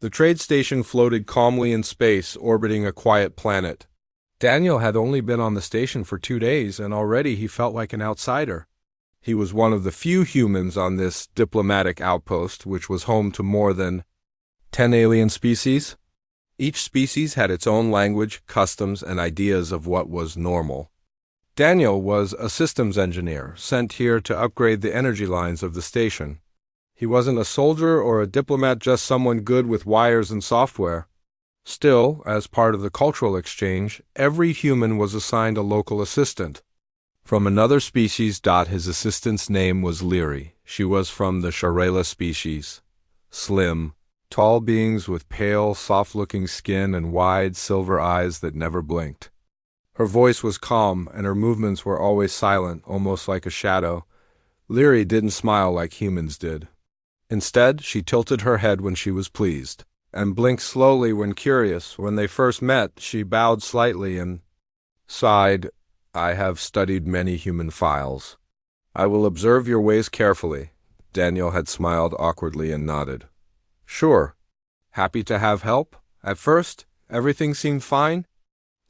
The trade station floated calmly in space, orbiting a quiet planet. Daniel had only been on the station for 2 days, and already he felt like an outsider. He was one of the few humans on this diplomatic outpost, which was home to more than 10 alien species. Each species had its own language, customs, and ideas of what was normal. Daniel was a systems engineer, sent here to upgrade the energy lines of the station. He wasn't a soldier or a diplomat, just someone good with wires and software. Still, as part of the cultural exchange, every human was assigned a local assistant. From another species. His assistant's name was Leary. She was from the Sharela species. Slim, tall beings with pale, soft-looking skin and wide, silver eyes that never blinked. Her voice was calm, and her movements were always silent, almost like a shadow. Leary didn't smile like humans did. Instead, she tilted her head when she was pleased, and blinked slowly when curious. When they first met, she bowed slightly and sighed. "I have studied many human files. I will observe your ways carefully." Daniel had smiled awkwardly and nodded. "Sure. Happy to have help?" At first, everything seemed fine.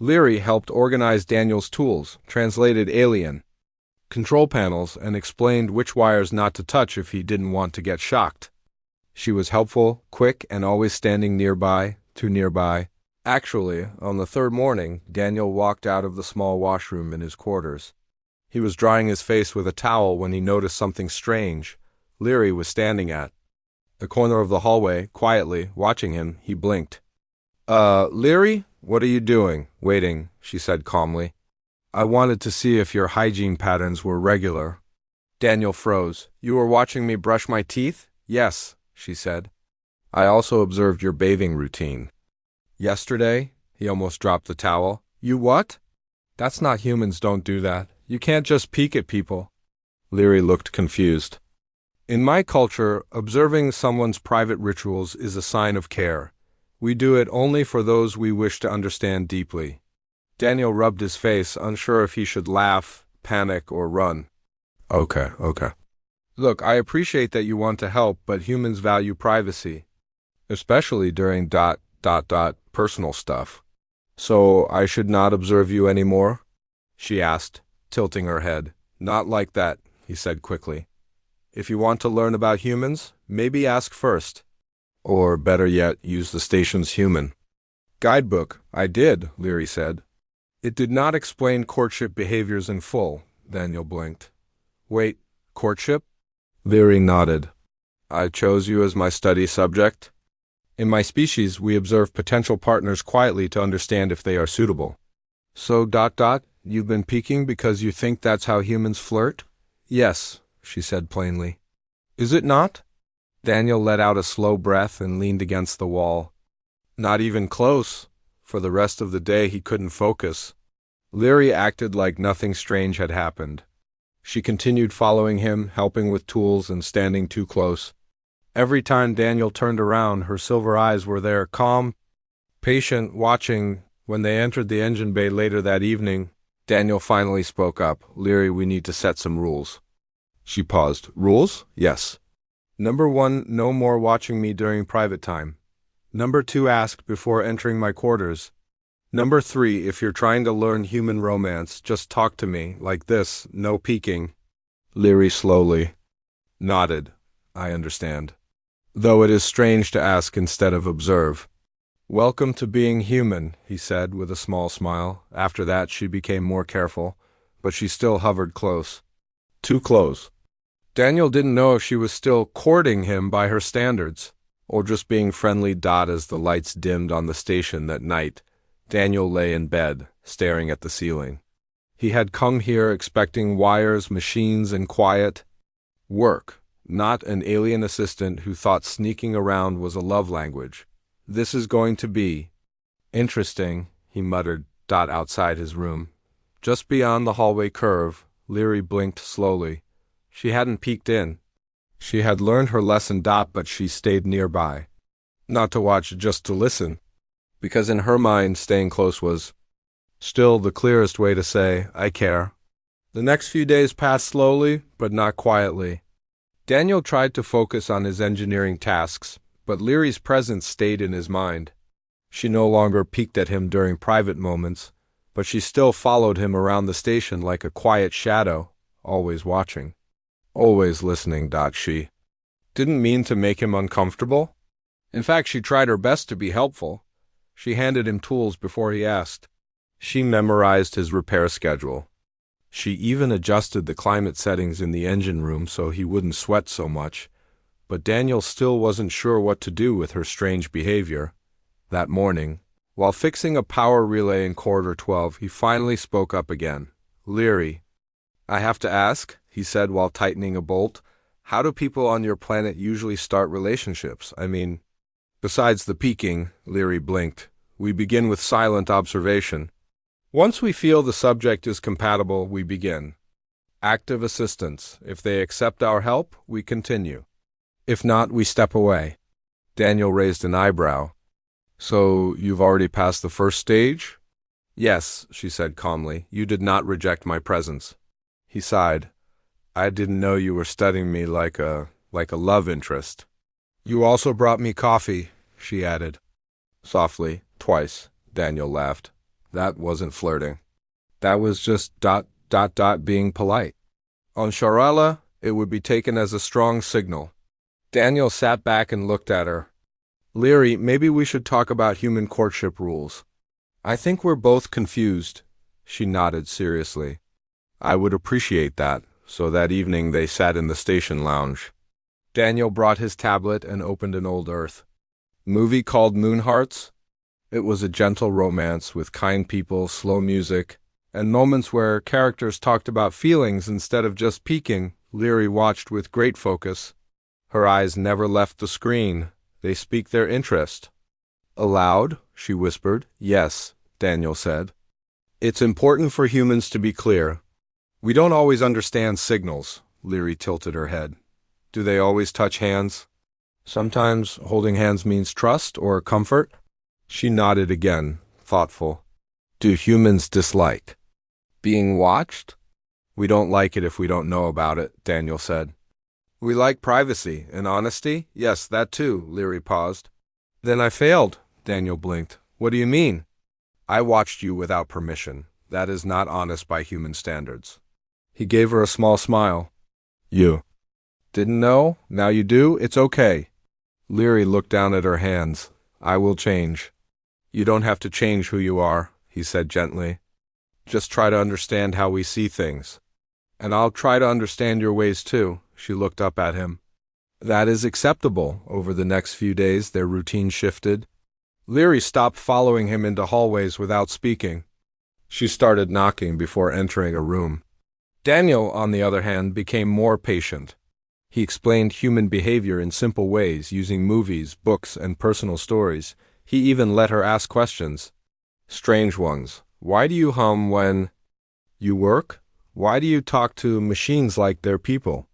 Leary helped organize Daniel's tools, translated alien control panels, and explained which wires not to touch if he didn't want to get shocked. She was helpful, quick, and always standing nearby, too nearby. Actually, on the third morning, Daniel walked out of the small washroom in his quarters. He was drying his face with a towel when he noticed something strange. Leary was standing at the corner of the hallway, quietly, watching him. He blinked. Leary? What are you doing?" "Waiting," she said calmly. "I wanted to see if your hygiene patterns were regular." Daniel froze. "You were watching me brush my teeth?" "Yes," she said. "I also observed your bathing routine." "Yesterday?" He almost dropped the towel. "You what?" "That's not humans don't do that. You can't just peek at people." Leary looked confused. "In my culture, observing someone's private rituals is a sign of care. We do it only for those we wish to understand deeply." Daniel rubbed his face, unsure if he should laugh, panic, or run. Okay. "Look, I appreciate that you want to help, but humans value privacy, especially during personal stuff. So I should not observe you anymore?" she asked, tilting her head. "Not like that," he said quickly. "If you want to learn about humans, maybe ask first. Or, better yet, use the station's human guidebook." "I did," Leary said. "It did not explain courtship behaviors in full." Daniel blinked. "Wait, courtship?" Leary nodded. "I chose you as my study subject. In my species, we observe potential partners quietly to understand if they are suitable." "So, you've been peeking because you think that's how humans flirt?" "Yes," she said plainly. "Is it not?" Daniel let out a slow breath and leaned against the wall. "Not even close." For the rest of the day he couldn't focus. Leary acted like nothing strange had happened. She continued following him, helping with tools and standing too close. Every time Daniel turned around, her silver eyes were there, calm, patient, watching. When they entered the engine bay later that evening, Daniel finally spoke up. "Leary, we need to set some rules." She paused. "Rules?" "Yes. Number 1, no more watching me during private time. Number 2, ask before entering my quarters. Number 3, if you're trying to learn human romance, just talk to me, like this, no peeking." Leary slowly nodded. "I understand. Though it is strange to ask instead of observe." "Welcome to being human," he said with a small smile. After that she became more careful, but she still hovered close. Too close. Daniel didn't know if she was still courting him by her standards, or just being friendly. As the lights dimmed on the station that night, Daniel lay in bed, staring at the ceiling. He had come here expecting wires, machines, and quiet work, not an alien assistant who thought sneaking around was a love language. "This is going to be interesting," he muttered. Outside his room, just beyond the hallway curve, Leary blinked slowly. She hadn't peeked in. She had learned her lesson. But she stayed nearby. Not to watch, just to listen. Because in her mind, staying close was still the clearest way to say, "I care." The next few days passed slowly, but not quietly. Daniel tried to focus on his engineering tasks, But Leary's presence stayed in his mind. She no longer peeked at him during private moments, but she still followed him around the station like a quiet shadow, always watching. Always listening. She didn't mean to make him uncomfortable. In fact, she tried her best to be helpful. She handed him tools before he asked. She memorized his repair schedule. She even adjusted the climate settings in the engine room so he wouldn't sweat so much. But Daniel still wasn't sure what to do with her strange behavior. That morning, while fixing a power relay in Corridor 12, he finally spoke up again. "Leary, I have to ask," he said while tightening a bolt, "how do people on your planet usually start relationships? I mean, besides the peeking," Leary blinked, "we begin with silent observation. Once we feel the subject is compatible, we begin. Active assistance. If they accept our help, we continue. If not, we step away." Daniel raised an eyebrow. "So you've already passed the first stage?" "Yes," she said calmly. "You did not reject my presence." He sighed. "I didn't know you were studying me like a love interest." "You also brought me coffee," she added. Softly, twice, Daniel laughed. That wasn't flirting. That was just ... being polite. On Sharala, it would be taken as a strong signal. Daniel sat back and looked at her. "Leary, maybe we should talk about human courtship rules. I think we're both confused." She nodded seriously. "I would appreciate that." So that evening they sat in the station lounge. Daniel brought his tablet and opened an old Earth movie called Moonhearts. It was a gentle romance with kind people, slow music, and moments where characters talked about feelings instead of just peeking. Leary watched with great focus. Her eyes never left the screen. They speak their interest. "Aloud?" she whispered. "Yes," Daniel said. "It's important for humans to be clear. We don't always understand signals." Leary tilted her head. "Do they always touch hands?" "Sometimes holding hands means trust or comfort." She nodded again, thoughtful. "Do humans dislike being watched?" "We don't like it if we don't know about it," Daniel said. "We like privacy and honesty?" "Yes, that too." Leary paused. "Then I failed." Daniel blinked. "What do you mean?" "I watched you without permission. That is not honest by human standards." He gave her a small smile. "You didn't know? Now you do? It's okay." Leary looked down at her hands. "I will change." "You don't have to change who you are," he said gently. "Just try to understand how we see things. And I'll try to understand your ways too." She looked up at him. "That is acceptable." Over the next few days, their routine shifted. Leary stopped following him into hallways without speaking. She started knocking before entering a room. Daniel, on the other hand, became more patient. He explained human behavior in simple ways, using movies, books, and personal stories. He even let her ask questions. Strange ones. "Why do you hum when you work? Why do you talk to machines like they're people?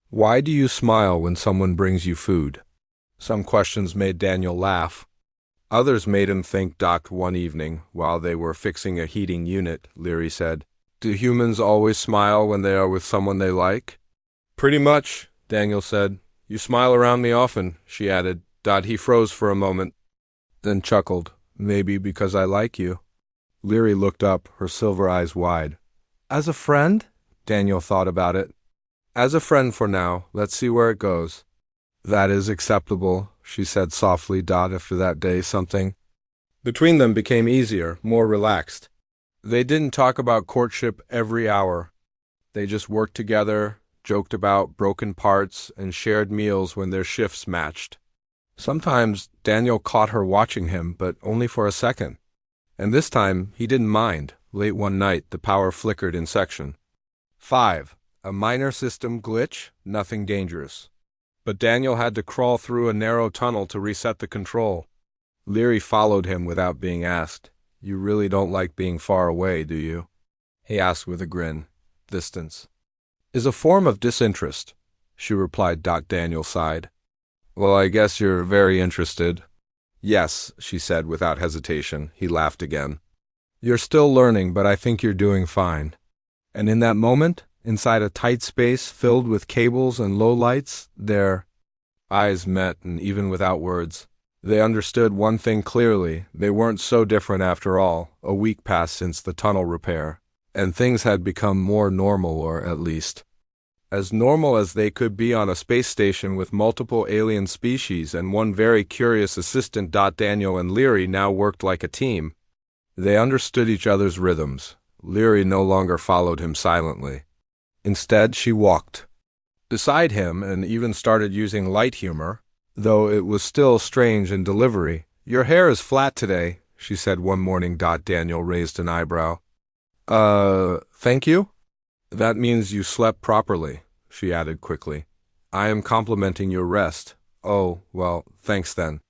Why do you smile when someone brings you food?" Some questions made Daniel laugh. Others made him think. One evening, while they were fixing a heating unit, Leary said, "Do humans always smile when they are with someone they like?" "Pretty much," Daniel said. "You smile around me often," she added. He froze for a moment, then chuckled. "Maybe because I like you." Leary looked up, her silver eyes wide. "As a friend?" Daniel thought about it. "As a friend for now. Let's see where it goes." "That is acceptable," she said softly. After that day, something between them became easier, more relaxed. They didn't talk about courtship every hour. They just worked together, joked about broken parts, and shared meals when their shifts matched. Sometimes Daniel caught her watching him, but only for a second. And this time, he didn't mind. Late one night, the power flickered in section 5. A minor system glitch, nothing dangerous. But Daniel had to crawl through a narrow tunnel to reset the control. Leary followed him without being asked. "You really don't like being far away, do you?" he asked with a grin. "Distance is a form of disinterest," she replied. Daniel sighed. "Well, I guess you're very interested." "Yes," she said without hesitation. He laughed again. "You're still learning, but I think you're doing fine." And in that moment, inside a tight space filled with cables and low lights, there Eyes met, and even without words, they understood one thing clearly: they weren't so different after all. A week passed since the tunnel repair, and things had become more normal, or at least as normal as they could be on a space station with multiple alien species and one very curious assistant. Daniel and Leary now worked like a team. They understood each other's rhythms. Leary no longer followed him silently. Instead, she walked beside him and even started using light humor, though it was still strange in delivery. "Your hair is flat today," she said one morning. Daniel raised an eyebrow. Thank you?" "That means you slept properly," she added quickly. "I am complimenting your rest." "Oh, well, thanks then."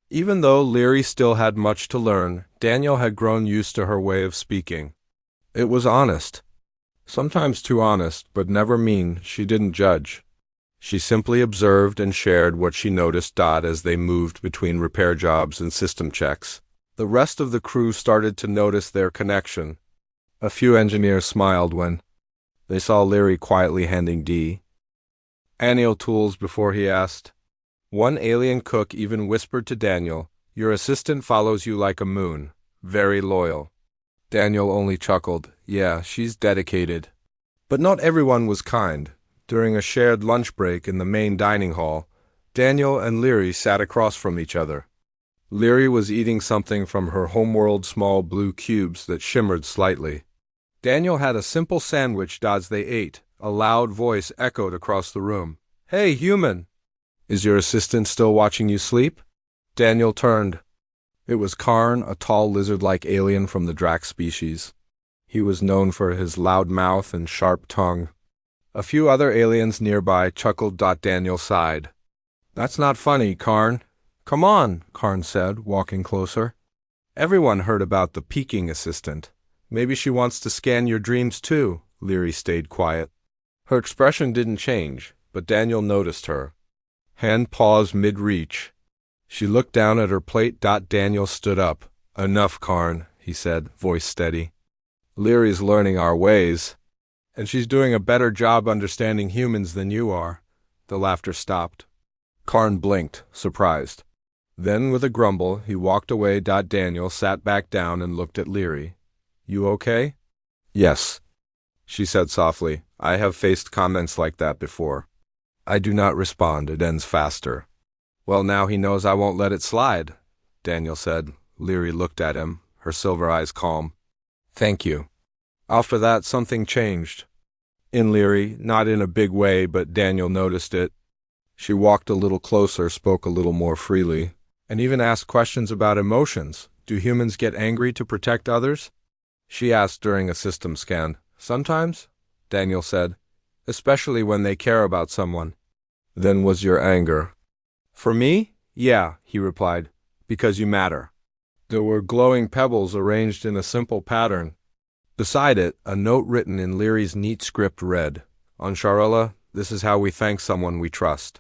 Even though Leary still had much to learn, Daniel had grown used to her way of speaking. It was honest. Sometimes too honest, but never mean. She didn't judge. She simply observed and shared what she noticed. As they moved between repair jobs and system checks, the rest of the crew started to notice their connection. A few engineers smiled when they saw Leary quietly handing Daniel tools before he asked. One alien cook even whispered to Daniel, "Your assistant follows you like a moon. Very loyal." Daniel only chuckled. "Yeah, she's dedicated." But not everyone was kind. During a shared lunch break in the main dining hall, Daniel and Leary sat across from each other. Leary was eating something from her homeworld small blue cubes that shimmered slightly. Daniel had a simple sandwich. As they ate, a loud voice echoed across the room. "Hey, human! Is your assistant still watching you sleep?" Daniel turned. It was Karn, a tall lizard-like alien from the Drac species. He was known for his loud mouth and sharp tongue. A few other aliens nearby chuckled. Daniel sighed. "That's not funny, Karn." "Come on," Karn said, walking closer. Everyone heard about the peeking assistant. "Maybe she wants to scan your dreams too." Leary stayed quiet. Her expression didn't change, but Daniel noticed her hand pause mid-reach. She looked down at her plate. Daniel stood up. "Enough, Karn," he said, voice steady. "Leary's learning our ways, and she's doing a better job understanding humans than you are." The laughter stopped. Karn blinked, surprised. Then, with a grumble, he walked away. Daniel sat back down and looked at Leary. "You okay?" "Yes," she said softly. "I have faced comments like that before. I do not respond. It ends faster." "Well, now he knows I won't let it slide," Daniel said. Leary looked at him, her silver eyes calm. "Thank you." After that, something changed. In Leary, not in a big way, but Daniel noticed it. She walked a little closer, spoke a little more freely, and even asked questions about emotions. "Do humans get angry to protect others?" she asked during a system scan. "Sometimes," Daniel said, "especially when they care about someone." "Then was your anger?" "For me? Yeah," he replied, "because you matter." There were glowing pebbles arranged in a simple pattern. Beside it, a note written in Leary's neat script read, "On Charella, this is how we thank someone we trust."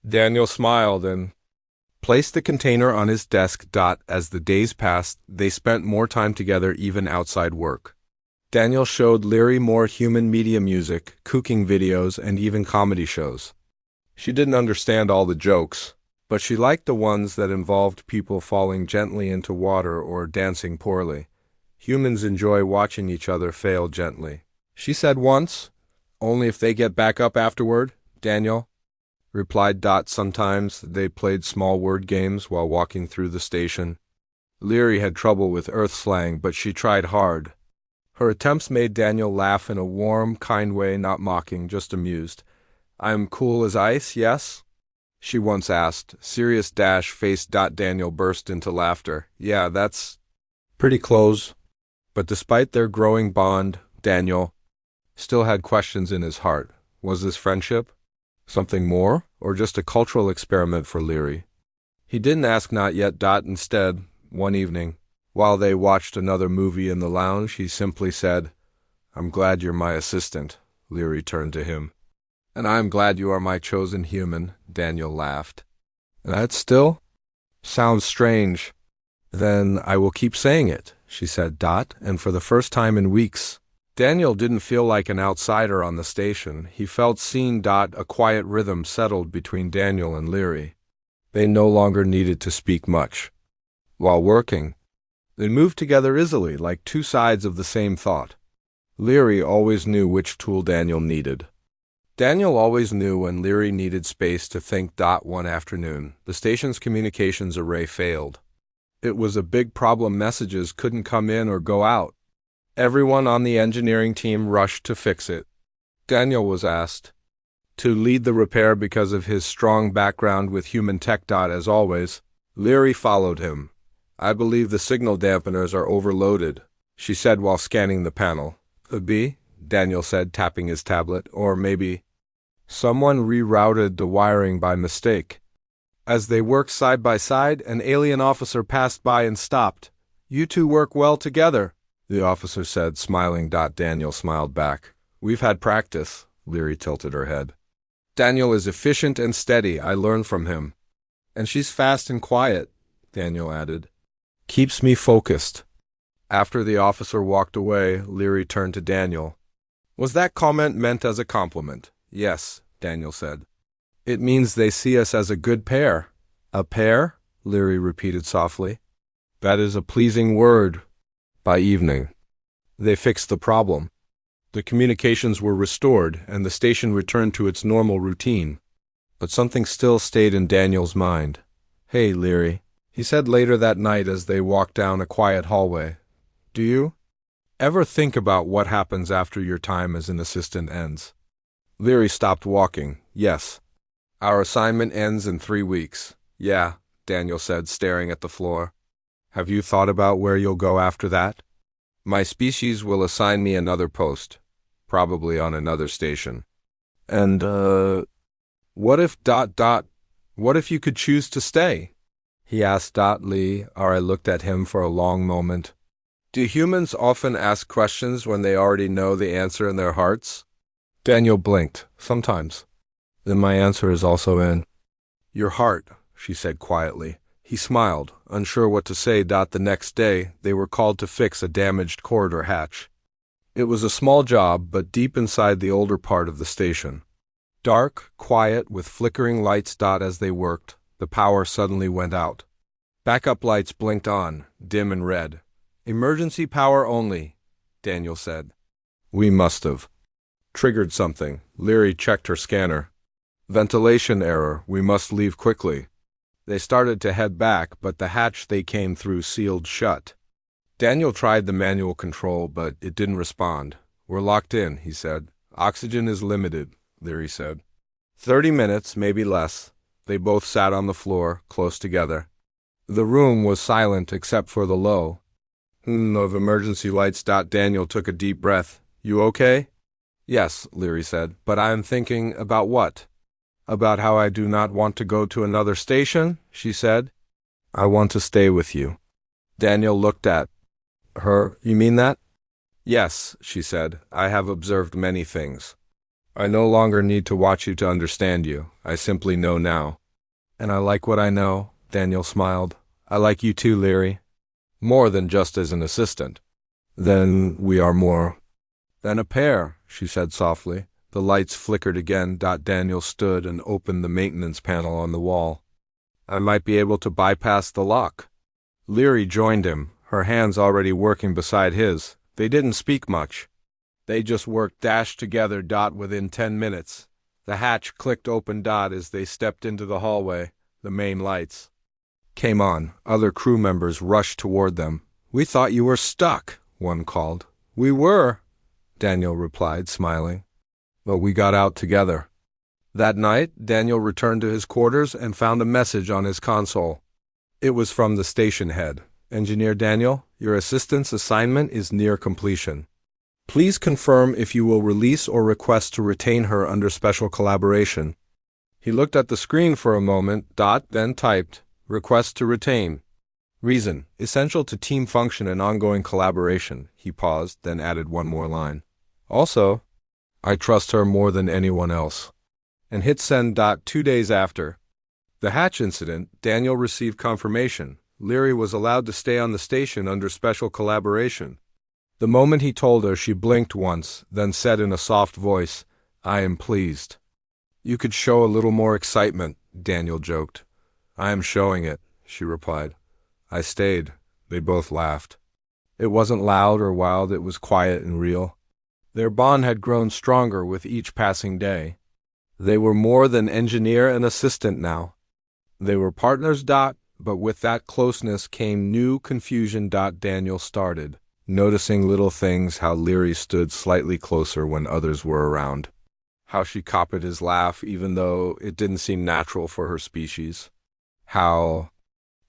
Daniel smiled and placed the container on his desk. As the days passed, they spent more time together, even outside work. Daniel showed Leary more human media music, cooking videos, and even comedy shows. She didn't understand all the jokes, but she liked the ones that involved people falling gently into water or dancing poorly. Humans enjoy watching each other fail gently. She said once, "Only if they get back up afterward," Daniel replied. Sometimes they played small word games while walking through the station. Leary had trouble with Earth slang, but she tried hard. Her attempts made Daniel laugh in a warm, kind way, not mocking, just amused. "I'm cool as ice, yes?" she once asked. Serious face. Daniel burst into laughter. "Yeah, that's pretty close." But despite their growing bond, Daniel still had questions in his heart. Was this friendship something more, or just a cultural experiment for Leary? He didn't ask, not yet. Instead, one evening, while they watched another movie in the lounge, he simply said, "I'm glad you're my assistant." Leary turned to him. "And I'm glad you are my chosen human," Daniel laughed. "That still sounds strange." "Then I will keep saying it," she said. And for the first time in weeks, Daniel didn't feel like an outsider on the station. He felt seen. A quiet rhythm settled between Daniel and Leary. They no longer needed to speak much. While working, they moved together easily, like two sides of the same thought. Leary always knew which tool Daniel needed. Daniel always knew when Leary needed space to think. One afternoon, the station's communications array failed. It was a big problem. Messages couldn't come in or go out. Everyone on the engineering team rushed to fix it. Daniel was asked to lead the repair because of his strong background with human tech. As always, Leary followed him. "I believe the signal dampeners are overloaded," she said while scanning the panel. "Could be," Daniel said, tapping his tablet. "Or maybe someone rerouted the wiring by mistake." As they worked side by side, an alien officer passed by and stopped. "You two work well together," the officer said, smiling. Daniel smiled back. "We've had practice." Leary tilted her head. "Daniel is efficient and steady. I learned from him." "And she's fast and quiet," Daniel added. "Keeps me focused." After the officer walked away, Leary turned to Daniel. "Was that comment meant as a compliment?" "Yes," Daniel said. "It means they see us as a good pair." "A pair?" Leary repeated softly. "That is a pleasing word." By evening, they fixed the problem. The communications were restored, and the station returned to its normal routine. But something still stayed in Daniel's mind. "Hey, Leary," he said later that night as they walked down a quiet hallway. "Do you ever think about what happens after your time as an assistant ends?" Leary stopped walking. "Yes. Our assignment ends in 3 weeks." "Yeah," Daniel said, staring at the floor. "Have you thought about where you'll go after that?" "My species will assign me another post, probably on another station." "And, what if ... what if you could choose to stay?" he asked. Leary looked at him for a long moment. "Do humans often ask questions when they already know the answer in their hearts?" Daniel blinked. "Sometimes." "Then my answer is also in your heart," she said quietly. He smiled, unsure what to say. The next day, they were called to fix a damaged corridor hatch. It was a small job, but deep inside the older part of the station. Dark, quiet, with flickering lights. As they worked, the power suddenly went out. Backup lights blinked on, dim and red. "Emergency power only," Daniel said. "We must have triggered something." Leary checked her scanner. "Ventilation error. We must leave quickly." They started to head back, but the hatch they came through sealed shut. Daniel tried the manual control, but it didn't respond. "We're locked in," he said. "Oxygen is limited," Leary said. 30 minutes, maybe less. They both sat on the floor, close together. The room was silent except for the low of emergency lights. Daniel took a deep breath. "You okay?" "Yes," Leary said, "but I am thinking." "About what?" "About how I do not want to go to another station," she said. "I want to stay with you." Daniel looked at her. "You mean that?" "Yes," she said. "I have observed many things. I no longer need to watch you to understand you. I simply know now." "And I like what I know," Daniel smiled. "I like you too, Leary. More than just as an assistant." "Then we are more than a pair," she said softly. The lights flickered again. Daniel stood and opened the maintenance panel on the wall. "I might be able to bypass the lock." Leary joined him, her hands already working beside his. They didn't speak much. They just worked together. Within 10 minutes, the hatch clicked open. As they stepped into the hallway, the main lights came on. Other crew members rushed toward them. "We thought you were stuck," one called. "We were," Daniel replied, smiling. "But we got out together." That night, Daniel returned to his quarters and found a message on his console. It was from the station head. "Engineer Daniel, your assistant's assignment is near completion. Please confirm if you will release or request to retain her under special collaboration." He looked at the screen for a moment. Then typed, "Request to retain. Reason, essential to team function and ongoing collaboration." He paused, then added one more line. "Also, I trust her more than anyone else." And hit send. 2 days after the hatch incident, Daniel received confirmation. Leary was allowed to stay on the station under special collaboration. The moment he told her, she blinked once, then said in a soft voice, "I am pleased." "You could show a little more excitement," Daniel joked. "I am showing it," she replied. I stayed. They both laughed. It wasn't loud or wild, it was quiet and real. Their bond had grown stronger with each passing day. They were more than engineer and assistant now. They were partners. But with that closeness came new confusion. Daniel started noticing little things, how Leary stood slightly closer when others were around, how she copied his laugh even though it didn't seem natural for her species, how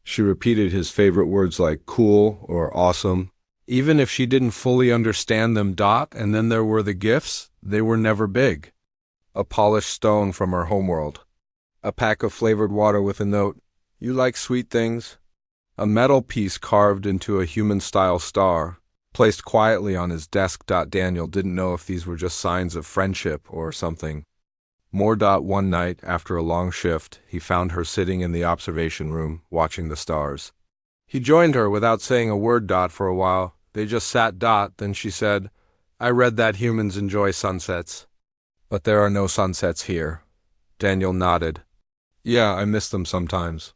she repeated his favorite words like cool or awesome, even if she didn't fully understand them. And then there were the gifts. They were never big. A polished stone from her homeworld, a pack of flavored water with a note, "You like sweet things?" A metal piece carved into a human-style star, placed quietly on his desk. Daniel didn't know if these were just signs of friendship or something more. One night, after a long shift, he found her sitting in the observation room, watching the stars. He joined her without saying a word. For a while, they just sat. Then she said, "I read that humans enjoy sunsets. But there are no sunsets here." Daniel nodded. "Yeah, I miss them sometimes.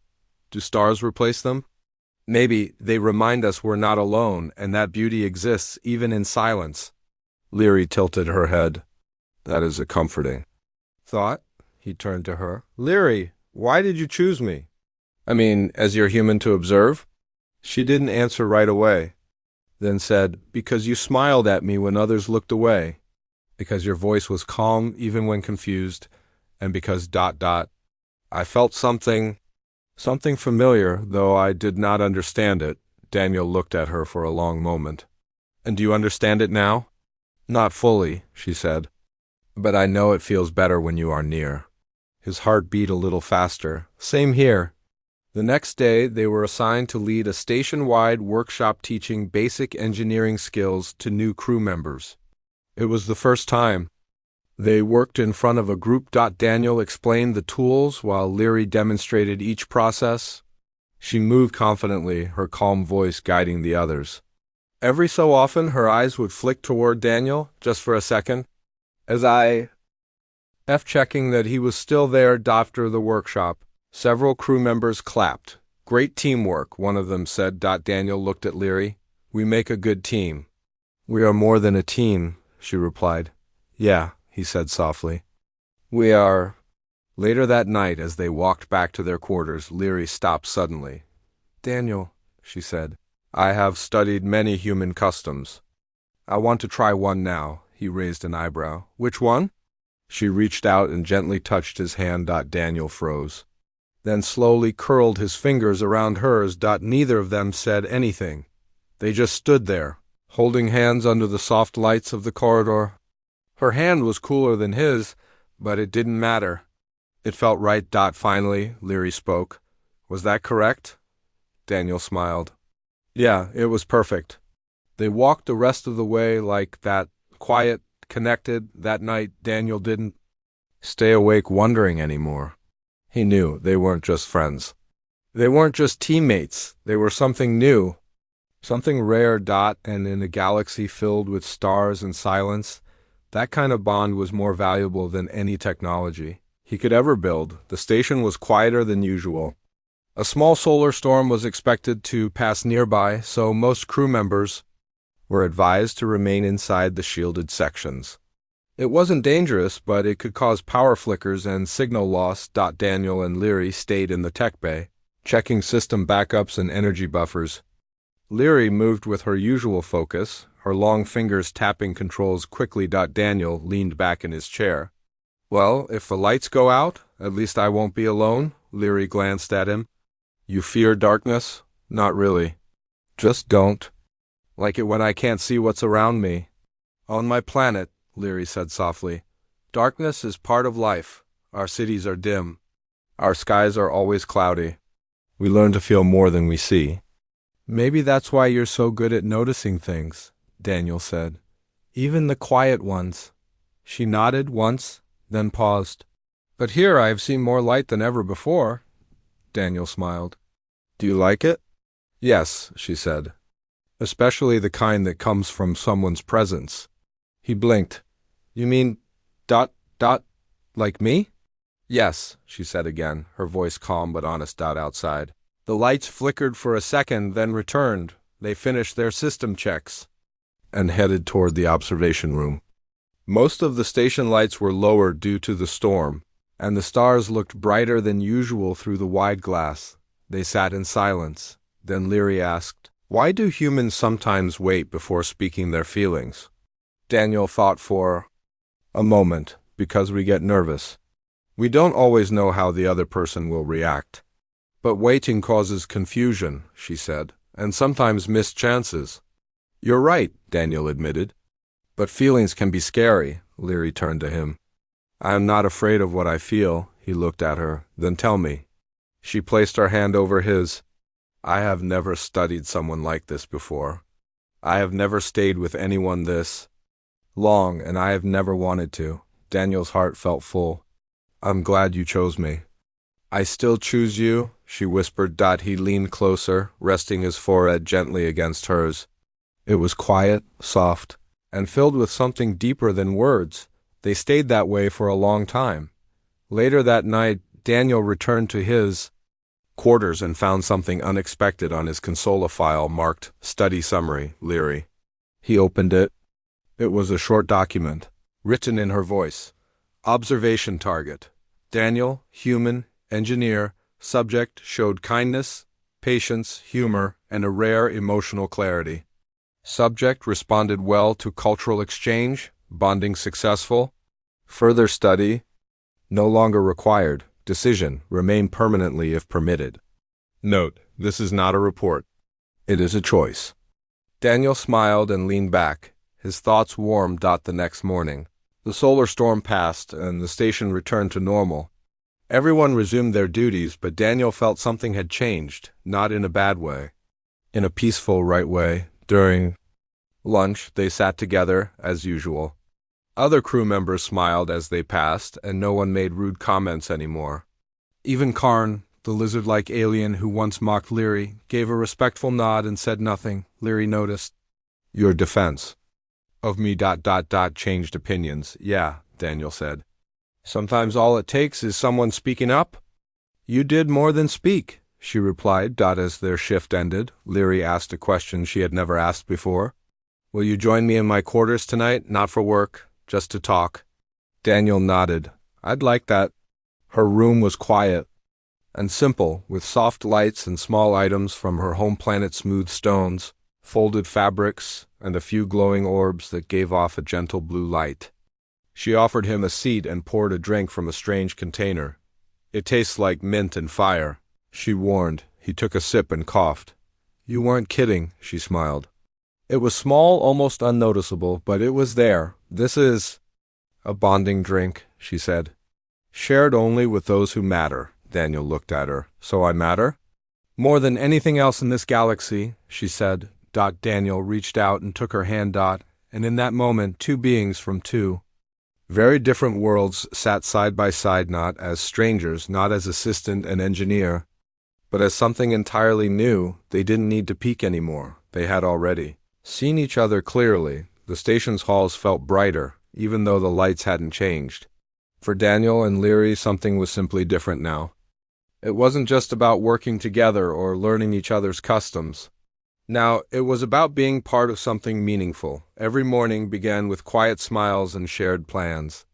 Do stars replace them?" "Maybe. They remind us we're not alone and that beauty exists even in silence." Leary tilted her head. "That is a comforting thought." He turned to her. "Leary, why did you choose me? I mean, as your human to observe?" She didn't answer right away, then said, "Because you smiled at me when others looked away. Because your voice was calm even when confused, and because ... I felt something familiar, though I did not understand it." Daniel looked at her for a long moment. "And do you understand it now?" "Not fully," she said. "But I know it feels better when you are near." His heart beat a little faster. "Same here." The next day, they were assigned to lead a station-wide workshop teaching basic engineering skills to new crew members. It was the first time. They worked in front of a group. Daniel explained the tools while Leary demonstrated each process. She moved confidently, her calm voice guiding the others. Every so often, her eyes would flick toward Daniel, just for a second, as checking that he was still there. After the workshop, several crew members clapped. "Great teamwork," one of them said. Daniel looked at Leary. "We make a good team." "We are more than a team," she replied. "Yeah," he said softly. "We are." Later that night, as they walked back to their quarters, Leary stopped suddenly. "Daniel," she said, "I have studied many human customs. I want to try one now." He raised an eyebrow. "Which one?" She reached out and gently touched his hand. Daniel froze, then slowly curled his fingers around hers. Neither of them said anything. They just stood there, holding hands under the soft lights of the corridor. Her hand was cooler than his, but it didn't matter. It felt right. Finally, Leary spoke. "Was that correct?" Daniel smiled. "Yeah, it was perfect." They walked the rest of the way like that, quiet, connected. That night, Daniel didn't stay awake wondering anymore. He knew they weren't just friends. They weren't just teammates. They were something new, something rare. And in a galaxy filled with stars and silence, that kind of bond was more valuable than any technology he could ever build. The station was quieter than usual. A small solar storm was expected to pass nearby, so most crew members were advised to remain inside the shielded sections. It wasn't dangerous, but it could cause power flickers and signal loss. Daniel and Leary stayed in the tech bay, checking system backups and energy buffers. Leary moved with her usual focus, her long fingers tapping controls quickly. Daniel leaned back in his chair. "Well, if the lights go out, at least I won't be alone." Leary glanced at him. "You fear darkness?" "Not really. Just don't like it when I can't see what's around me." "On my planet," Leary said softly, "darkness is part of life. Our cities are dim. Our skies are always cloudy. We learn to feel more than we see." "Maybe that's why you're so good at noticing things," Daniel said. "Even the quiet ones." She nodded once, then paused. "But here I have seen more light than ever before." Daniel smiled. "Do you like it?" "Yes," she said. especially the kind that comes from someone's presence. He blinked. You mean, like me? Yes, she said again, her voice calm but honest. Outside. The lights flickered for a second, then returned. They finished their system checks and headed toward the observation room. Most of the station lights were lowered due to the storm, and the stars looked brighter than usual through the wide glass. They sat in silence. Then Leary asked, "Why do humans sometimes wait before speaking their feelings?" Daniel thought for a moment. Because we get nervous. We don't always know how the other person will react. But waiting causes confusion, she said, and sometimes missed chances. You're right, Daniel admitted. But feelings can be scary. Leary turned to him. I am not afraid of what I feel. He looked at her. Then tell me. She placed her hand over his. I have never studied someone like this before. I have never stayed with anyone this long, and I have never wanted to. Daniel's heart felt full. I'm glad you chose me. I still choose you, she whispered. He leaned closer, resting his forehead gently against hers. It was quiet, soft, and filled with something deeper than words. They stayed that way for a long time. Later that night, Daniel returned to his quarters and found something unexpected on his Consola file marked Study Summary, Leary. He opened it. It was a short document, written in her voice. Observation target. Daniel, human, engineer, subject showed kindness, patience, humor, and a rare emotional clarity. Subject responded well to cultural exchange, bonding successful. Further study, no longer required. Decision, remain permanently if permitted. Note, this is not a report. It is a choice. Daniel smiled and leaned back. His thoughts warmed. The next morning. The solar storm passed, and the station returned to normal. Everyone resumed their duties, but Daniel felt something had changed, not in a bad way. In a peaceful, right way. During lunch, they sat together, as usual. Other crew members smiled as they passed, and no one made rude comments anymore. Even Karn, the lizard-like alien who once mocked Leary, gave a respectful nod and said nothing. Leary noticed. Your defense of me changed opinions. Yeah, Daniel said. Sometimes all it takes is someone speaking up. You did more than speak, she replied. As their shift ended, Leary asked a question she had never asked before. Will you join me in my quarters tonight? Not for work, just to talk. Daniel nodded. I'd like that. Her room was quiet and simple, with soft lights and small items from her home planet, smooth stones, folded fabrics, and a few glowing orbs that gave off a gentle blue light. She offered him a seat and poured a drink from a strange container. It tastes like mint and fire, she warned. He took a sip and coughed. You weren't kidding, she smiled. It was small, almost unnoticeable, but it was there. This is a bonding drink, she said. Shared only with those who matter. Daniel looked at her. So I matter? More than anything else in this galaxy, she said. Daniel reached out and took her hand. And in that moment, two beings from two very different worlds sat side by side, not as strangers, not as assistant and engineer, but as something entirely new. They didn't need to peek anymore. They had already seen each other clearly. The station's halls felt brighter, even though the lights hadn't changed. For Daniel and Leary, something was simply different now. It wasn't just about working together or learning each other's customs. Now, it was about being part of something meaningful. Every morning began with quiet smiles and shared plans.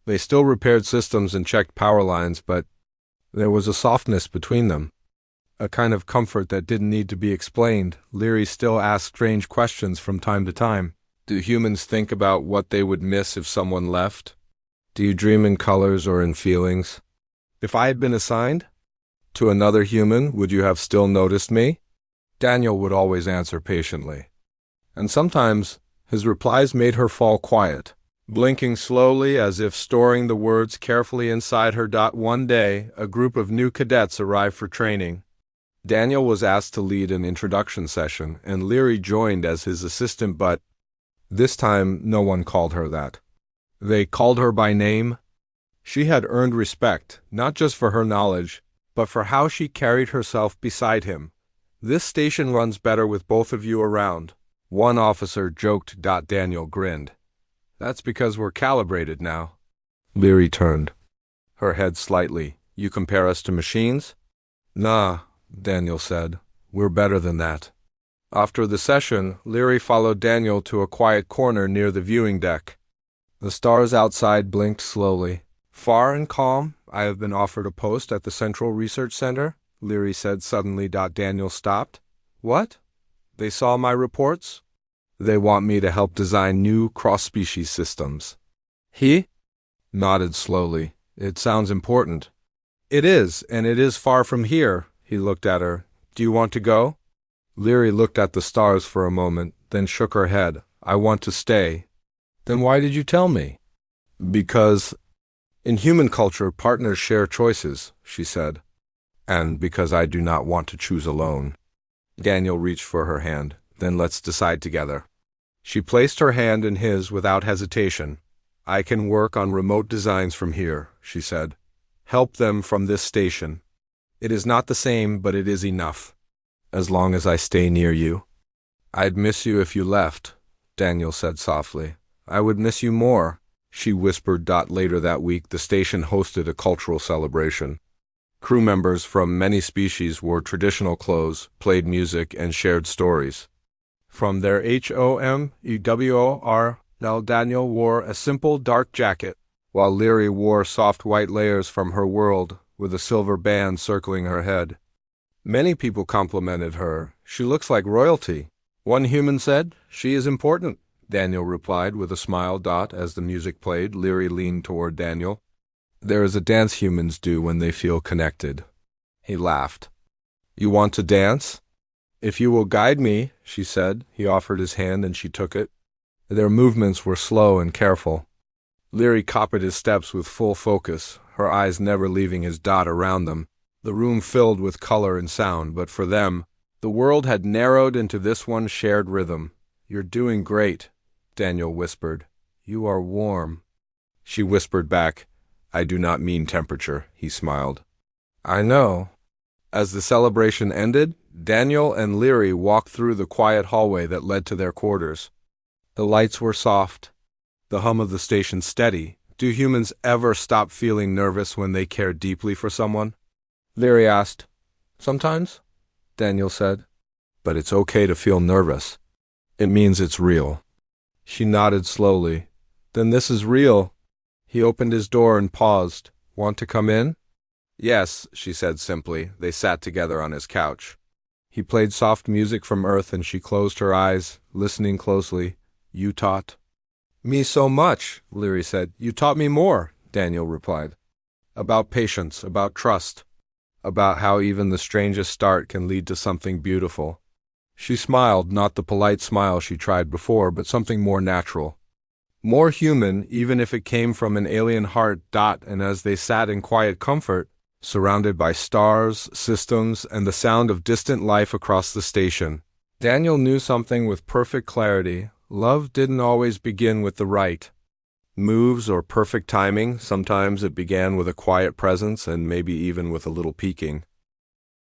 They still repaired systems and checked power lines, but there was a softness between them, a kind of comfort that didn't need to be explained. Leary still asked strange questions from time to time. Do humans think about what they would miss if someone left? Do you dream in colors or in feelings? If I had been assigned to another human, would you have still noticed me? Daniel would always answer patiently. And sometimes his replies made her fall quiet, blinking slowly as if storing the words carefully inside her. One day, a group of new cadets arrived for training. Daniel was asked to lead an introduction session, and Leary joined as his assistant, but this time no one called her that. They called her by name. She had earned respect, not just for her knowledge, but for how she carried herself beside him. This station runs better with both of you around. One officer joked. Daniel grinned. That's because we're calibrated now. Leary turned her head slightly. You compare us to machines? Nah, Daniel said. We're better than that. After the session, Leary followed Daniel to a quiet corner near the viewing deck. The stars outside blinked slowly. Far and calm, I have been offered a post at the Central Research Center, Leary said suddenly. Daniel stopped. What? They saw my reports? They want me to help design new cross-species systems. He nodded slowly. It sounds important. It is, and it is far from here. He looked at her. Do you want to go? Leary looked at the stars for a moment, then shook her head. I want to stay. Then why did you tell me? Because in human culture, partners share choices, she said. And because I do not want to choose alone. Daniel reached for her hand. Then let's decide together. She placed her hand in his without hesitation. I can work on remote designs from here, she said. Help them from this station. It is not the same, but it is enough. As long as I stay near you. I'd miss you if you left, Daniel said softly. I would miss you more, she whispered. Later that week, the station hosted a cultural celebration. Crew members from many species wore traditional clothes, played music, and shared stories. From their HOMEWOR, Daniel wore a simple dark jacket, while Leary wore soft white layers from her world with a silver band circling her head. Many people complimented her. She looks like royalty. One human said, she is important, Daniel replied with a smile. As the music played, Leary leaned toward Daniel. There is a dance humans do when they feel connected. He laughed. You want to dance? If you will guide me, she said. He offered his hand and she took it. Their movements were slow and careful. Leary copied his steps with full focus, her eyes never leaving his. Around them. The room filled with color and sound, but for them, the world had narrowed into this one shared rhythm. You're doing great, Daniel whispered. You are warm. She whispered back, I do not mean temperature, he smiled. I know. As the celebration ended, Daniel and Leary walked through the quiet hallway that led to their quarters. The lights were soft, the hum of the station steady. Do humans ever stop feeling nervous when they care deeply for someone? Leary asked. Sometimes, Daniel said. But it's okay to feel nervous. It means it's real. She nodded slowly. Then this is real. He opened his door and paused. Want to come in? Yes, she said simply. They sat together on his couch. He played soft music from Earth and she closed her eyes, listening closely. You taught me so much, Leary said. You taught me more, Daniel replied. About patience, about trust, about how even the strangest start can lead to something beautiful. She smiled, not the polite smile she tried before, but something more natural. More human, even if it came from an alien heart. And as they sat in quiet comfort, surrounded by stars, systems, and the sound of distant life across the station, Daniel knew something with perfect clarity. Love didn't always begin with the right moves or perfect timing. Sometimes it began with a quiet presence and maybe even with a little peeking.